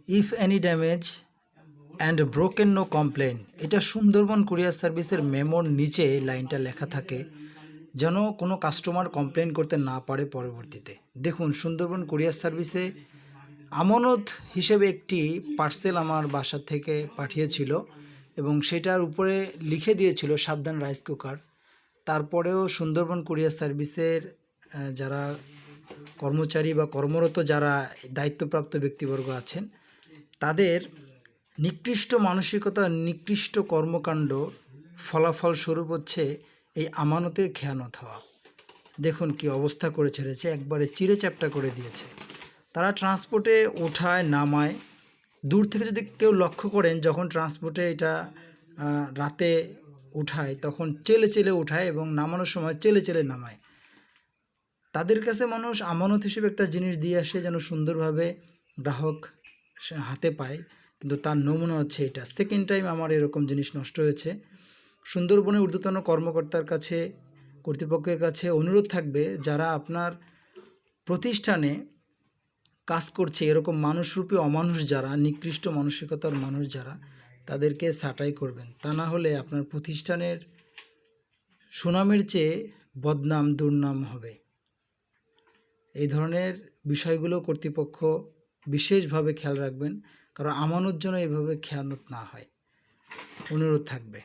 If any damage and broken no complain. এটা Sundarban courier সার্ভিসের মেমোর নিচে লাইনটা লেখা থাকে, যেন কোনো কাস্টমার কমপ্লেন করতে না পারে পরবর্তীতে। দেখুন, সুন্দরবন কুরিয়ার সার্ভিসে আমানত হিসেবে একটি পার্সেল আমার বাসা থেকে পাঠিয়েছিল এবং সেটার উপরে লিখে দিয়েছিল সাবধান রাইস কুকার। তারপরেও সুন্দরবন কুরিয়ার সার্ভিসের যারা কর্মচারী বা কর্মরত যারা দায়িত্বপ্রাপ্ত ব্যক্তিবর্গ আছেন, তাদের নিকৃষ্ট মানসিকতা, নিকৃষ্ট কর্মকাণ্ড ফলাফল স্বরূপ হচ্ছে এই আমানতের খেয়ানত হওয়া। দেখুন কি অবস্থা করে ছেড়েছে, একবারে চিড়ে চ্যাপ্টা করে দিয়েছে। তারা ট্রান্সপোর্টে ওঠায় নামায়, দূর থেকে যদি কেউ লক্ষ্য করেন, যখন ট্রান্সপোর্টে এটা রাতে উঠায় তখন চেলে চেলে উঠায় এবং নামানোর সময় চেলে চেলে নামায়। তাদের কাছে মানুষ আমানত হিসেবে একটা জিনিস দিয়ে আসে যেন সুন্দরভাবে গ্রাহক হাতে পায়, কিন্তু তার নমুনা হচ্ছে এটা। সেকেন্ড টাইম আমার এরকম জিনিস নষ্ট হয়েছে। সুন্দরবনের ঊর্ধ্বতন কর্মকর্তার কাছে, কর্তৃপক্ষের কাছে অনুরোধ থাকবে, যারা আপনার প্রতিষ্ঠানে কাজ করছে এরকম মানুষরূপী অমানুষ যারা, নিকৃষ্ট মানসিকতার মানুষ যারা, তাদেরকে ছাঁটাই করবেন। তা না হলে আপনার প্রতিষ্ঠানের সুনামের চেয়ে বদনাম, দুর্নাম হবে। এই ধরনের বিষয়গুলো কর্তৃপক্ষ বিশেষভাবে খেয়াল রাখবেন, কারণ আমানত যেন এইভাবে খেয়ানত না হয়, অনুরোধ থাকবে।